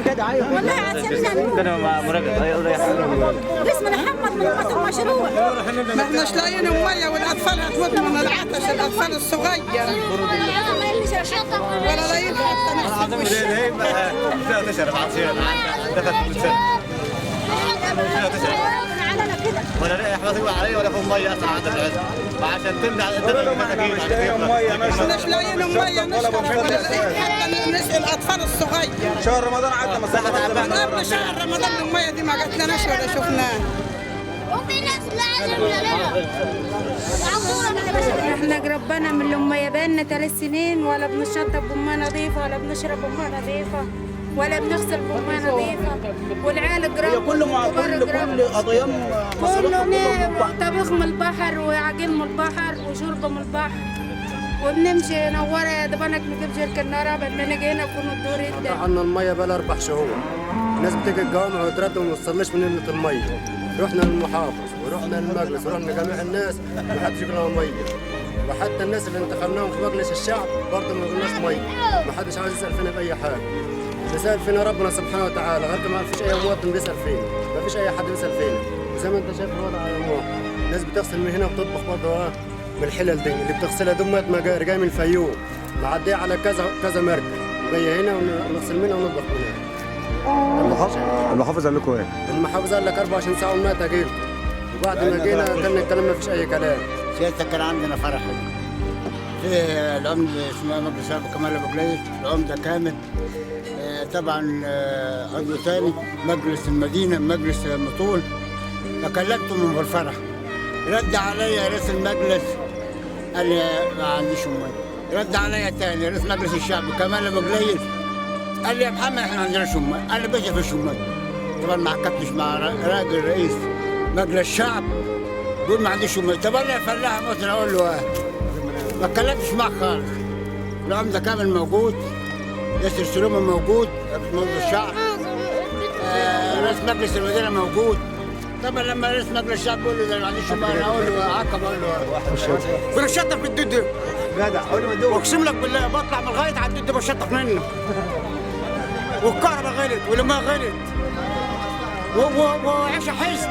والله اسمنا محمد من وقت المشروع. ما احناش لاقيين ميه والاطفال هتموت من العطش، الاطفال الصغيره ولا لاقيين حتى نغسل ولا لا احنا تقول عليه ولا فوق ميه اصلا عند العز وعشان تمنع المساكين مش لاقيين ميه نشرب ولا لاقيين حتى نسقي الاطفال الصغير. شهر رمضان عدى قبل شهر رمضان الميه دي ما جاتلناش ولا شفناها. وفي ناس لازم ولا احنا قربنا من الميه بقالنا 3 سنين ولا بنشطب بميه نظيفه ولا بنشرب بميه نظيفه ولا بنغسل بميه نظيفه والعيال قراب كل اضيام كله طبخ من البحر وعجين من البحر وشرب من البحر وبنمشي نوره يا دبانك نجيب جركن نار بدنا جينا نكون الدور يبدا. عنا الميه بقى لها 4 شهور. الناس بتيجي الجوامع وترد وما توصلش من قله الميه. رحنا للمحافظ ورحنا للمجلس ورحنا لجميع الناس ما حدش يجيب لنا ميه. وحتى الناس اللي انتخبناهم في مجلس الشعب برضه ما يقولناش ميه. ما حدش عايز يسال فينا باي حاجه. بيسال فينا ربنا سبحانه وتعالى، غير ما فيش اي مواطن بيسال فينا، ما فيش اي حد بيسال فينا. وزي ما انت شايف الوضع على الموت. الناس بتغسل من هنا وبتطبخ برضه من الحلل دي اللي بتغسلها دمية مجاري جايه من الفيوم معديه على كذا مركز جايه هنا ونغسل منها ونطبخ منها. المحافظ قال لكم ايه؟ المحافظ قال لك 24 ساعه والماء تجيلكم. وبعد ما جينا كان الكلام ما فيش اي كلام. سيادتك كان عندنا فرح في العمده اسمها مجلس الشعب كمال ابو قليل، العمده كامل طبعا عضو ثاني مجلس المدينه مجلس مطول. فكلمتهم في الفرح رد عليا رئيس المجلس قال لي ما عنديش ميه. رد عليا تاني رئيس مجلس الشعب كمال ابو قليل قال لي يا محمد احنا ما عندناش ميه. قال لي باشا فيش ميه. طبعا ما حكتش مع راجل رئيس مجلس الشعب بيقول ما عنديش ميه. طب انا يا فلاح مثلا اقول له ما اتكلمتش معاه خالص. العمده كامل موجود، ياسر سلومه موجود رئيس مجلس الشعب، رئيس مجلس المدينه موجود. طبعا لما رئيس مجلس الشعب بيقول له ده ما عنديش ميه انا اقول له عقب اقول له بنشطف في الدود جدع اول ما تدوق واقسم لك بالله بطلع من الغايط على الدود بشطف منه. والكهرباء غلت والماء غلت وعيشه حزن.